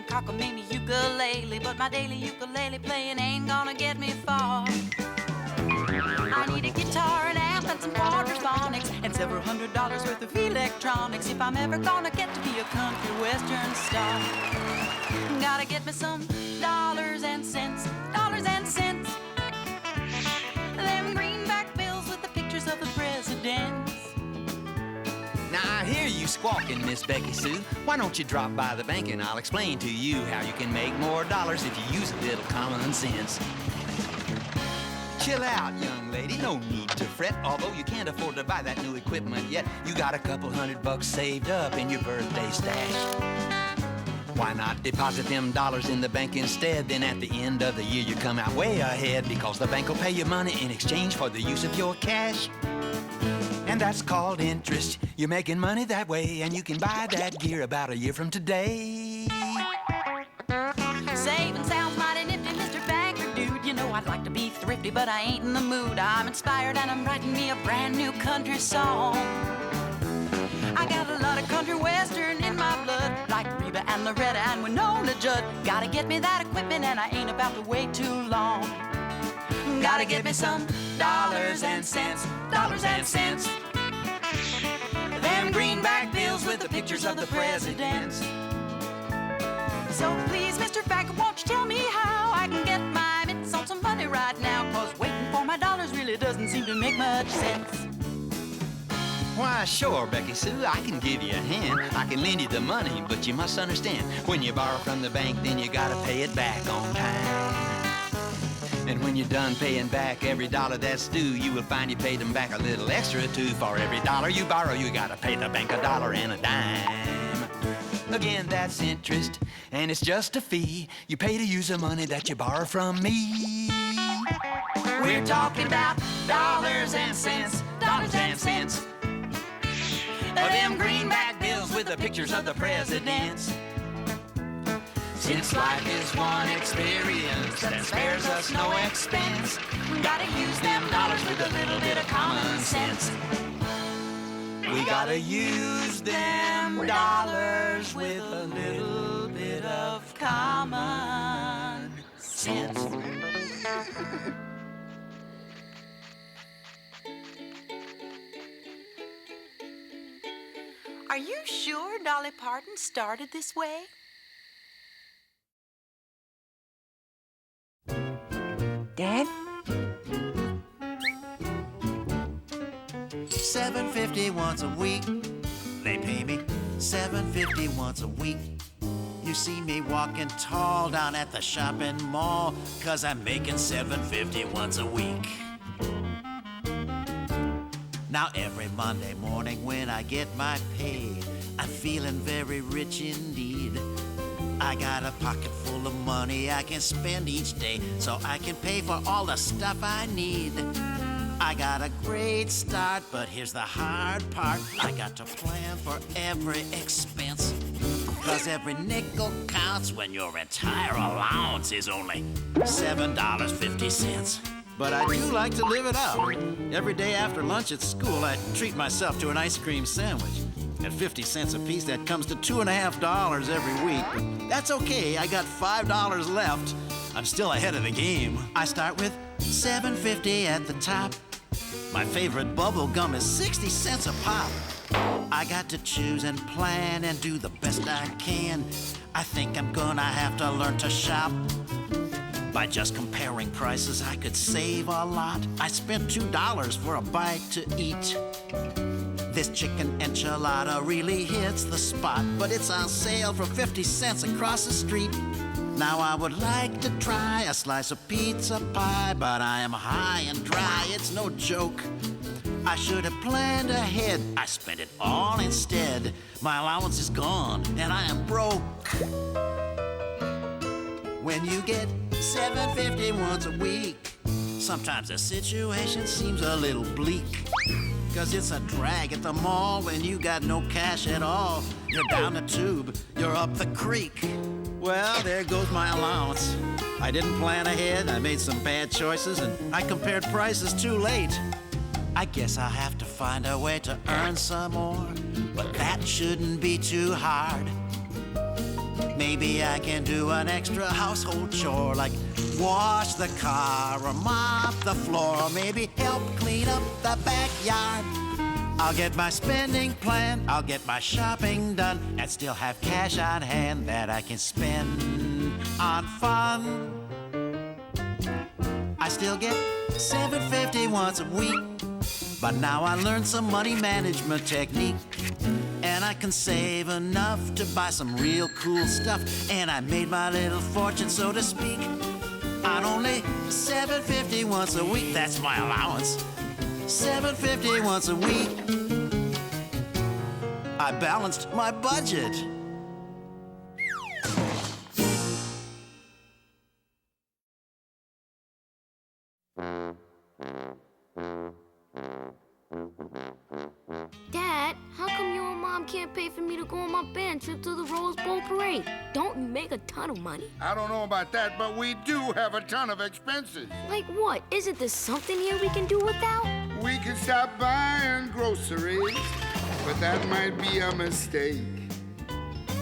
cockamamie ukulele, but my daily ukulele playing ain't gonna get me far. I need a guitar, an amp, and some quadraphonics, and several $100s worth of electronics if I'm ever gonna get to be a country western star. Gotta get me some dollars and cents, dollars and cents. Them greenback bills with the pictures of the presidents. Now, I hear you squawking, Miss Becky Sue. Why don't you drop by the bank and I'll explain to you how you can make more dollars if you use a little common sense. Chill out, young lady, no need to fret. Although you can't afford to buy that new equipment yet, you got a couple $100 saved up in your birthday stash. Why not deposit them dollars in the bank instead? Then at the end of the year you come out way ahead, because the bank will pay you money in exchange for the use of your cash. And that's called interest. You're making money that way, and you can buy that gear about a year from today. Saving sounds mighty nifty, Mr. Banker dude. You know I'd like to be thrifty, but I ain't in the mood. I'm inspired and I'm writing me a brand new country song. I got a lot of country western in my blood, like Reba and Loretta and Winona Judd. Gotta get me that equipment and I ain't about to wait too long. Gotta get me some dollars and cents, dollars and cents. Them greenback bills with the pictures of the presidents. So please, Mr. Banker, won't you tell me how I can get my mitts on some money right now? 'Cause waiting for my dollars really doesn't seem to make much sense. Why, sure, Becky Sue, I can give you a hand. I can lend you the money, but you must understand, when you borrow from the bank, then you gotta pay it back on time. And when you're done paying back every dollar that's due, you will find you paid them back a little extra too. For every dollar you borrow, you gotta pay the bank $1 and a dime. Again, that's interest, and it's just a fee you pay to use the money that you borrow from me. We're talking about dollars and cents, dollars and cents. Them greenback bills with the pictures of the presidents. Since life is one experience that spares us no expense, we gotta use them dollars with a little bit of common sense. We gotta use them dollars with a little bit of common sense. Are you sure Dolly Parton started this way? Dad? $7.50 once a week. They pay me $7.50 once a week. You see me walking tall down at the shopping mall, 'cause I'm making $7.50 once a week. Now every Monday morning when I get my pay, I'm feeling very rich indeed. I got a pocket full of money I can spend each day, so I can pay for all the stuff I need. I got a great start, but here's the hard part. I got to plan for every expense, 'cause every nickel counts when your entire allowance is only $7.50. But I do like to live it up. Every day after lunch at school, I treat myself to an ice cream sandwich. At 50 cents a piece, that comes to $2.50 every week. But that's okay, I got $5 left. I'm still ahead of the game. I start with $7.50 at the top. My favorite bubble gum is 60 cents a pop. I got to choose and plan and do the best I can. I think I'm gonna have to learn to shop. By just comparing prices, I could save a lot. I spent $2 for a bite to eat. This chicken enchilada really hits the spot, but it's on sale for 50 cents across the street. Now I would like to try a slice of pizza pie, but I am high and dry, it's no joke. I should have planned ahead, I spent it all instead. My allowance is gone, and I am broke. When you get $7.50 once a week, sometimes the situation seems a little bleak. 'Cause it's a drag at the mall when you got no cash at all. You're down the tube, you're up the creek. Well, there goes my allowance. I didn't plan ahead, I made some bad choices, and I compared prices too late. I guess I'll have to find a way to earn some more, but that shouldn't be too hard. Maybe I can do an extra household chore like wash the car or mop the floor, or maybe help clean up the backyard. I'll get my spending plan, I'll get my shopping done, and still have cash on hand that I can spend on fun. I still get $7.50 once a week, but now I learned some money management technique, and I can save enough to buy some real cool stuff, and I made my little fortune, so to speak, on only $7.50 once a week. That's my allowance. $7.50 once a week. I balanced my budget. Dad, how come you and Mom can't pay for me to go on my band trip to the Rose Bowl parade? Don't you make a ton of money? I don't know about that, but we do have a ton of expenses. Like what? Isn't there something here we can do without? We could stop buying groceries, but that might be a mistake.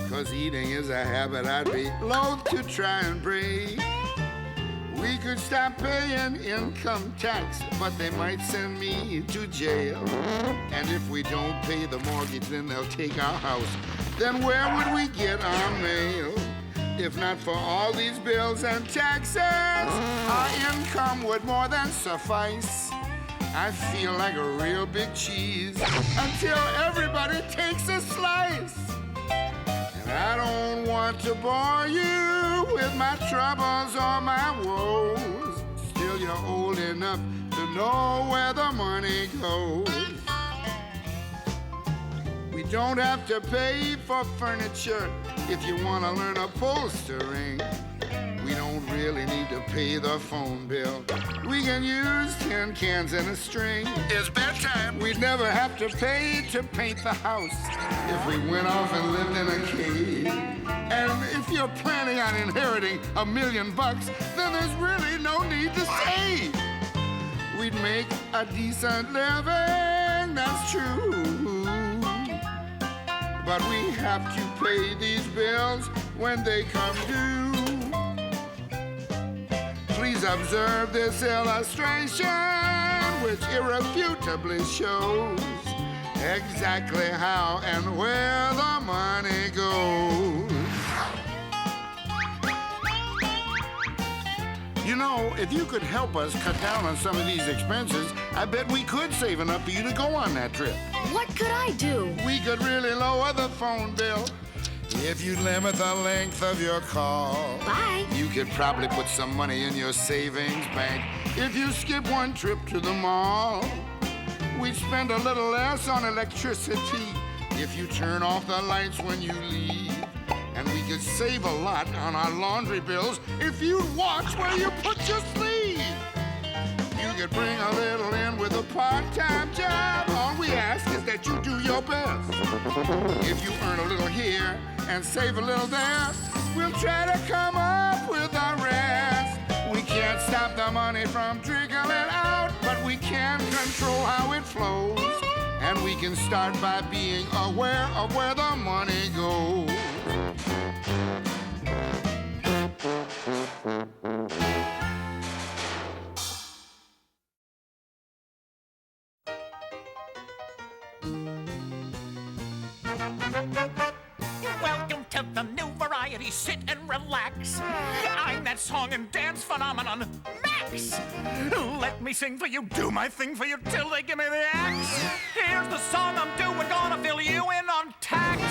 'Cause eating is a habit I'd be loath to try and break. We could stop paying income tax, but they might send me to jail. And if we don't pay the mortgage, then they'll take our house. Then where would we get our mail? If not for all these bills and taxes, our income would more than suffice. I feel like a real big cheese until everybody takes a slice. And I don't want to bore you with my troubles or my woes. Still, you're old enough to know where the money goes. We don't have to pay for furniture if you want to learn upholstering. We don't really need to pay the phone bill. We can use tin cans and a string. It's bedtime. We'd never have to pay to paint the house if we went off and lived in a cave. And if you're planning on inheriting $1 million, then there's really no need to save. We'd make a decent living, that's true. But we have to pay these bills when they come due. Please observe this illustration, which irrefutably shows exactly how and where the money goes. You know, if you could help us cut down on some of these expenses, I bet we could save enough for you to go on that trip. What could I do? We could really lower the phone bill if you limit the length of your call. Bye. You could probably put some money in your savings bank if you skip one trip to the mall. We'd spend a little less on electricity if you turn off the lights when you leave. And we could save a lot on our laundry bills if you'd watch where you put your sleeve. You could bring a little in with a part-time job. All we ask is that you do your best. If you earn a little here and save a little there, we'll try to come up with the rest. We can't stop the money from trickling out, but we can control how it flows. And we can start by being aware of where the money goes. Welcome to the new variety, sit and relax. I'm that song and dance phenomenon, Max. Let me sing for you, do my thing for you till they give me the axe. Here's the song I'm doing, gonna fill you in on tax.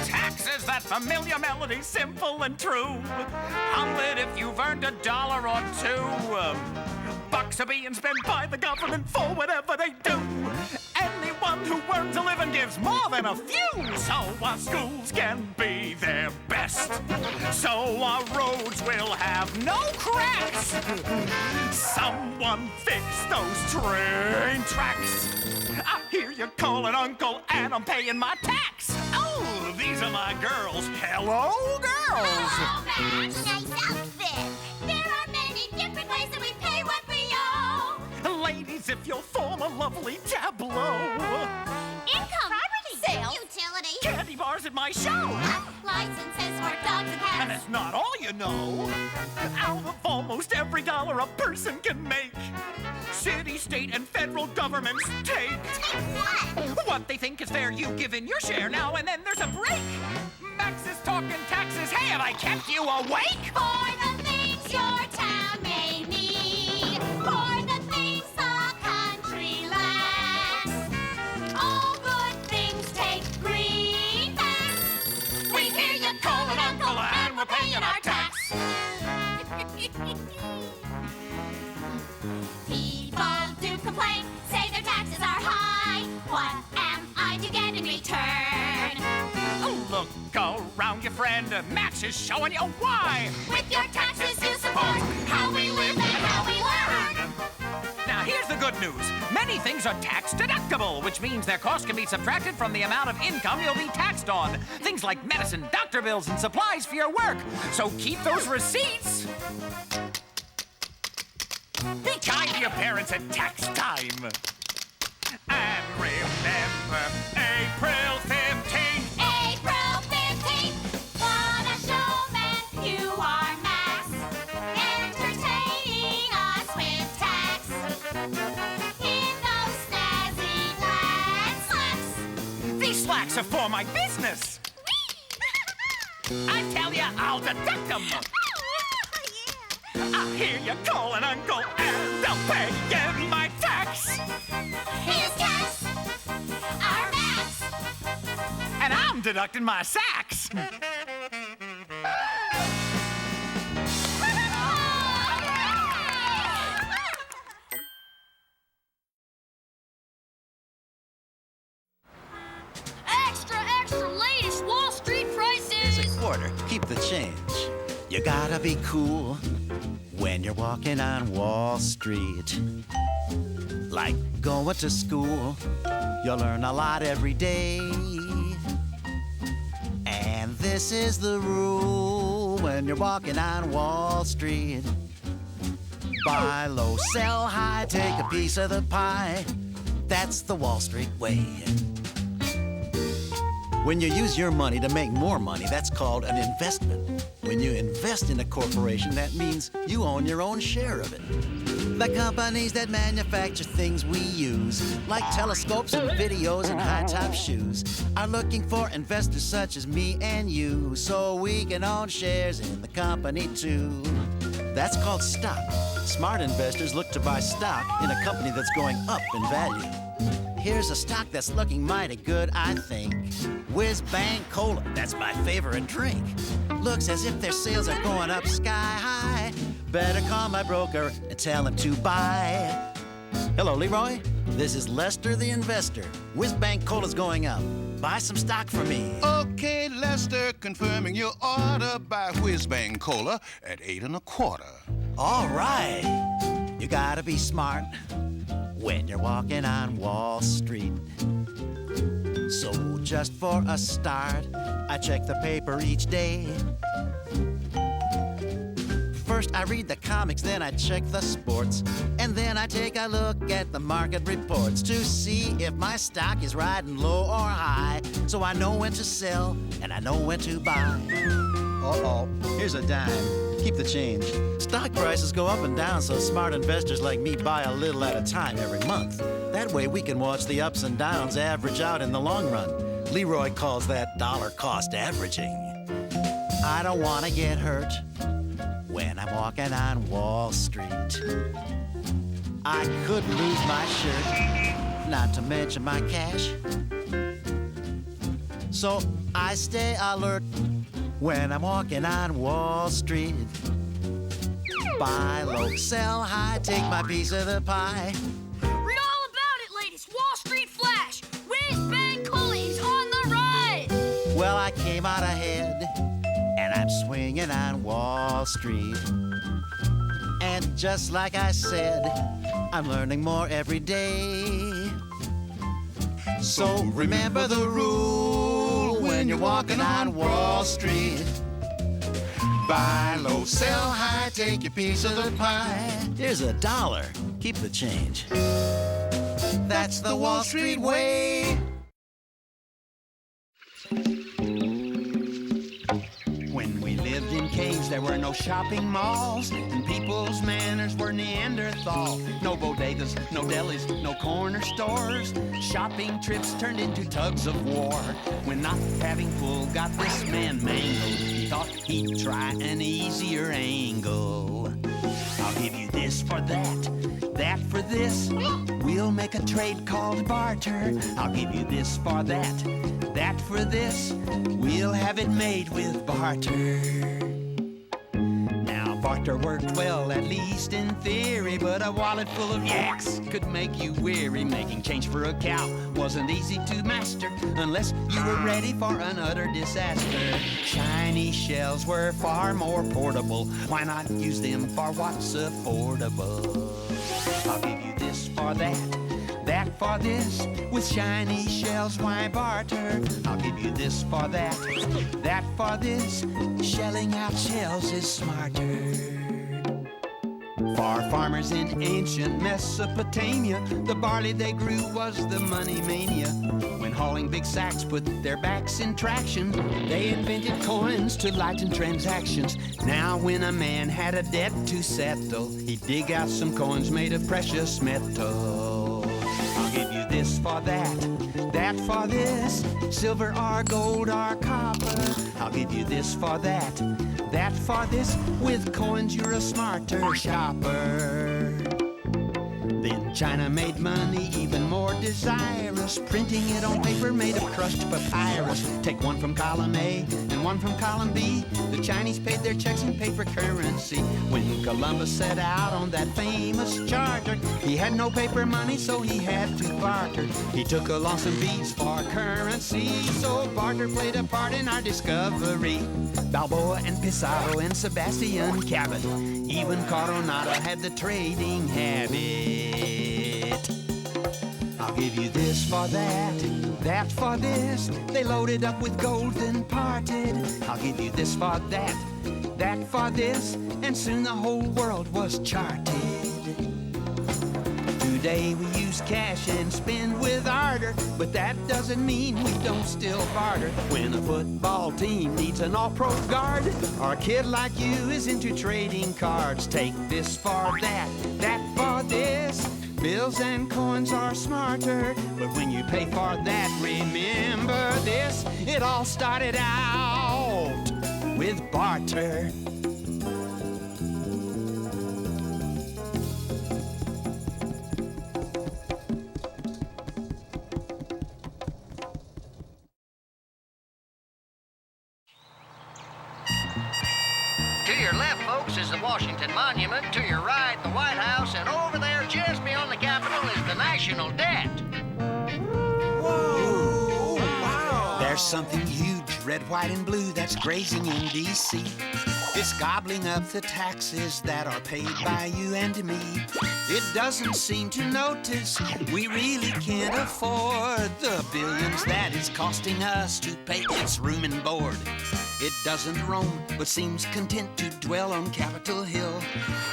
Tax is that familiar melody, simple and true. Hum it if you've earned $1 or $2. Bucks are being spent by the government for whatever they do. Anyone who earns a living gives more than a few, so our schools can be their best, so our roads will have no cracks. Someone fix those train tracks. I hear you calling Uncle, and I'm paying my tax. Oh, these are my girls. Hello, girls. Oh, Max, nice outfit. There are many different ways that we pay what we owe. Ladies, if you'll form a lovely tableau. Income, property, sales, utilities, Candy bars at my show. licenses for dogs and cats. That's not all you know. Out of almost every dollar a person can make, city, state, and federal governments take. What? What they think is fair, you give in your share. Now and then there's a break. Max is talking taxes. Hey, have I kept you awake? For the things your town may need, for the things the country lacks. All good things take greenbacks. We hear you calling Uncle, and we're paying our tax. People do complain, say their taxes are high. What am I to get in return? Look around, your friend. Max is showing you why. With your taxes you support how we live and how we learn. Now, here's the good news. Many things are tax deductible, which means their cost can be subtracted from the amount of income you'll be taxed on. Things like medicine, doctor bills, and supplies for your work. So keep those receipts. Be kind to your parents at tax time. And remember, April 15th. April 15th, what a showman you are, Max. Entertaining us with tax. In those snazzy plaid slacks. These slacks are for my business. I tell ya, I'll deduct them. I hear you calling Uncle, and I'll pay you my tax. His tax, our Max. And I'm deducting my sacks. Extra, extra, latest Wall Street prices! Here's a quarter. Keep the change. You gotta be cool when you're walking on Wall Street. Like going to school, you'll learn a lot every day. And this is the rule when you're walking on Wall Street. Buy low, sell high, take a piece of the pie. That's the Wall Street way. When you use your money to make more money, that's called an investment. When you invest in a corporation, that means you own your own share of it. The companies that manufacture things we use, like telescopes and videos and high-top shoes, are looking for investors such as me and you, so we can own shares in the company too. That's called stock. Smart investors look to buy stock in a company that's going up in value. Here's a stock that's looking mighty good, I think. Whiz Bang Cola, that's my favorite drink. Looks as if their sales are going up sky high. Better call my broker and tell him to buy. Hello, Leroy. This is Lester the investor. Whiz Bang Cola's going up. Buy some stock for me. Okay, Lester, confirming your order. Buy Whiz Bang Cola at 8 1/4. All right. You gotta be smart when you're walking on Wall Street. So just for a start, I check the paper each day. First I read the comics, then I check the sports, and then I take a look at the market reports to see if my stock is riding low or high, so I know when to sell and I know when to buy. Uh-oh, here's a dime. Keep the change. Stock prices go up and down, so smart investors like me buy a little at a time every month. That way we can watch the ups and downs average out in the long run. Leroy calls that dollar cost averaging. I don't want to get hurt when I'm walking on Wall Street. I could lose my shirt, not to mention my cash. So I stay alert when I'm walking on Wall Street. Buy low, sell high, take my piece of the pie. Read all about it, latest Wall Street flash. Whiz Bang Cola is on the rise. Well, I came out ahead, and I'm swinging on Wall Street. And just like I said, I'm learning more every day. So remember the rule when you're walking on Wall Street. Buy low, sell high, take your piece of the pie. Here's $1. Keep the change. That's the Wall Street way. When we lived in caves, there were no shopping malls, and people's manners were Neanderthal. No bodegas, no delis, no corner stores. Shopping trips turned into tugs of war. When not having pull got this man mangled, he thought he'd try an easier angle. I'll give you this for that, that for this. We'll make a trade called barter. I'll give you this for that, that for this. We'll have it made with barter. Now barter worked well, at least in theory, but a wallet full of yaks could make you weary. Making change for a cow wasn't easy to master unless you were ready for an utter disaster. Shiny shells were far more portable. Why not use them for what's affordable? I'll give you this for that, that for this. With shiny shells, why barter? I'll give you this for that, that for this. Shelling out shells is smarter. For farmers in ancient Mesopotamia, the barley they grew was the money mania. When hauling big sacks put their backs in traction, they invented coins to lighten transactions. Now when a man had a debt to settle, he'd dig out some coins made of precious metal. I'll give you this for that, that for this. Silver or gold or copper. I'll give you this for that, that for this. With coins you're a smarter shopper. Then China made money even more desirous, printing it on paper made of crushed papyrus. Take one from column A and one from column B. The Chinese paid their checks in paper currency. When Columbus set out on that famous charter, he had no paper money, so he had to barter. He took along some beads for currency, so barter played a part in our discovery. Balboa and Pizarro and Sebastian Cabot, even Coronado had the trading habit. I'll give you this for that, that for this. They loaded up with gold then parted. I'll give you this for that, that for this. And soon the whole world was charted. Today we use cash and spend with ardor, but that doesn't mean we don't still barter. When a football team needs an all-pro guard, or a kid like you is into trading cards. Take this for that, that for this. Bills and coins are smarter, but when you pay for that, remember this. It all started out with barter. To your left, folks, is the Washington Monument. To your right, the White House. And over there, just beyond the Capitol, is the National Debt. Whoa! Wow! There's something huge, red, white, and blue, that's grazing in D.C. It's gobbling up the taxes that are paid by you and me. It doesn't seem to notice we really can't afford the billions that it's costing us to pay its room and board. It doesn't roam, but seems content to dwell on Capitol Hill.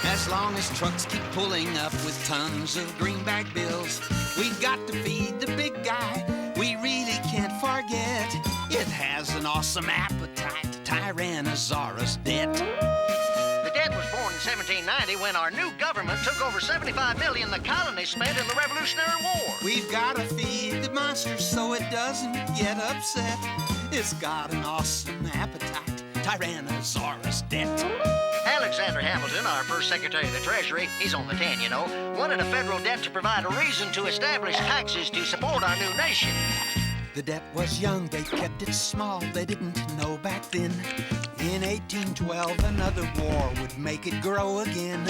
As long as trucks keep pulling up with tons of greenback bills, we've got to feed the big guy. We really can't forget it has an awesome appetite, Tyrannosaurus Debt. The debt was born in 1790 when our new government took over $75 million the colonies spent in the Revolutionary War. We've got to feed the monster so it doesn't get upset. It's got an awesome appetite, Tyrannosaurus Debt. Alexander Hamilton, our first Secretary of the Treasury, he's on the 10, you know, wanted a federal debt to provide a reason to establish taxes to support our new nation. The debt was young, they kept it small, they didn't know back then. In 1812, another war would make it grow again.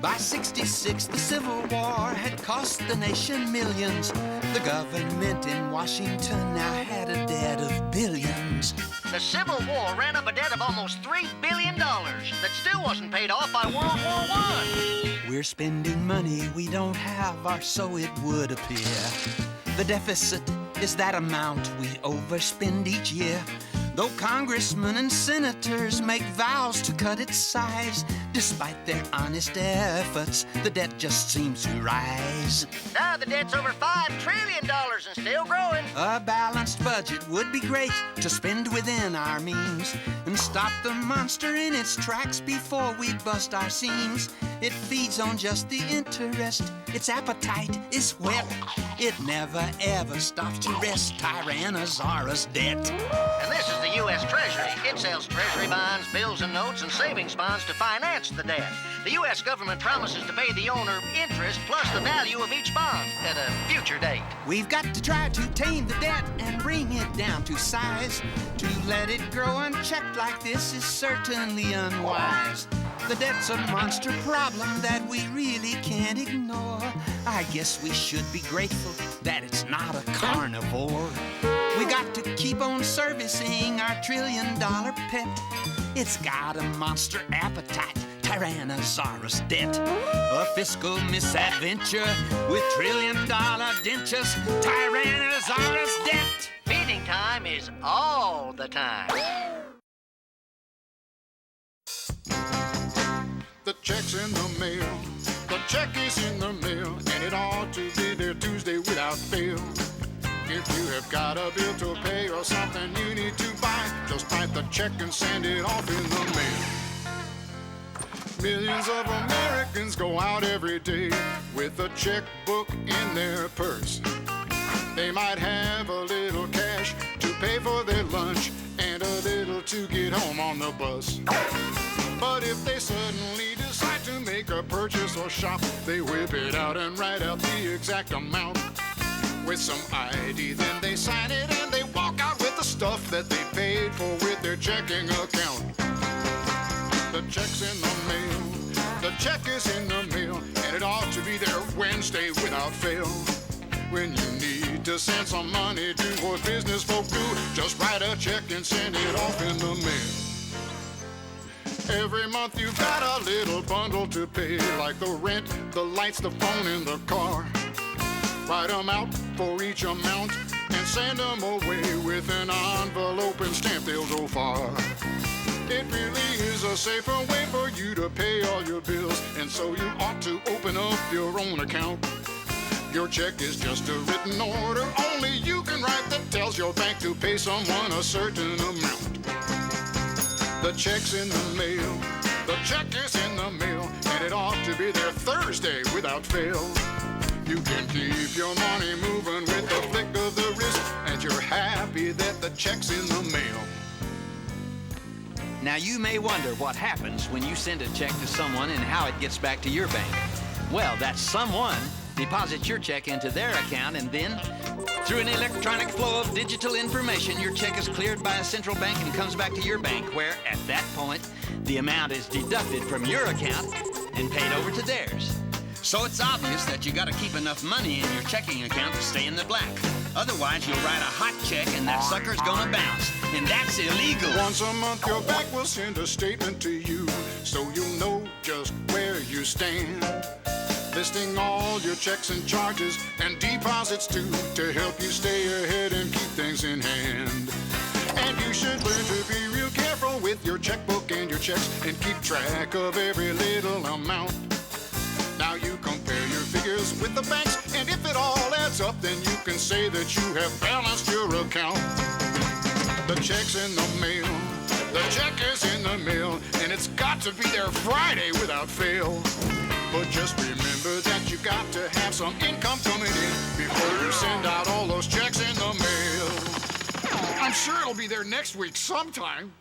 By 66, the Civil War had cost the nation millions. The government in Washington now had a debt of billions. The Civil War ran up a debt of almost $3 billion that still wasn't paid off by World War I. We're spending money we don't have, or so it would appear. The deficit is that amount we overspend each year. Though congressmen and senators make vows to cut its size, Despite their honest efforts, the debt just seems to rise. Now the debt's over $5 trillion and still growing. A balanced budget would be great to spend within our means and stop the monster in its tracks before we bust our seams. It feeds on just the interest. Its appetite is whet. It never ever stops to rest. Tyrannosaurus Debt. And this is the U.S. Treasury. It sells Treasury bonds, bills and notes, and savings bonds to finance the debt. The U.S. government promises to pay the owner interest plus the value of each bond at a future date. We've got to try to tame the debt and bring it down to size. To let it grow unchecked like this is certainly unwise. The debt's a monster problem that we really can't ignore. I guess we should be grateful that it's not a carnivore. We got to keep on servicing our trillion-dollar pet. It's got a monster appetite, Tyrannosaurus Debt. A fiscal misadventure with trillion-dollar dentures, Tyrannosaurus Debt. Feeding time is all the time. The check's in the mail. The check is in the mail, and it ought to be there Tuesday without fail. If you have got a bill to pay or something you need to buy, just write the check and send it off in the mail. Millions of Americans go out every day with a checkbook in their purse. They might have a little cash to pay for their lunch and a little to get home on the bus. But if they suddenly decide to make a purchase or shop, they whip it out and write out the exact amount with some ID. Then they sign it and they walk out with the stuff that they paid for with their checking account. The check's in the mail. The check is in the mail, and it ought to be there Wednesday without fail. When you need to send some money to what business folk do, just write a check and send it off in the mail. Every month you've got a little bundle to pay, like the rent, the lights, the phone, and the car. Write them out for each amount and send them away with an envelope and stamp they'll go far. It really is a safer way for you to pay all your bills, and so you ought to open up your own account. Your check is just a written order only you can write that tells your bank to pay someone a certain amount. The check's in the mail, the check is in the mail, and it ought to be there Thursday without fail. You can keep your money moving with the flick of the wrist, and you're happy that the check's in the mail. Now you may wonder what happens when you send a check to someone and how it gets back to your bank. Well, that someone deposits your check into their account, and then through an electronic flow of digital information, your check is cleared by a central bank and comes back to your bank, where at that point the amount is deducted from your account and paid over to theirs. So it's obvious that you gotta keep enough money in your checking account to stay in the black. Otherwise, you'll write a hot check and that sucker's gonna bounce, and that's illegal. Once a month, your bank will send a statement to you, so you'll know just where you stand. Listing all your checks and charges and deposits too, to help you stay ahead and keep things in hand. And you should learn to be real careful with your checkbook and your checks and keep track of every little amount. Now you compare your figures with the banks, and if it all adds up, then you can say that you have balanced your account. The check's in the mail, the check is in the mail, and it's got to be there Friday without fail. But just remember that you got to have some income coming in before you send out all those checks in the mail. I'm sure it'll be there next week sometime.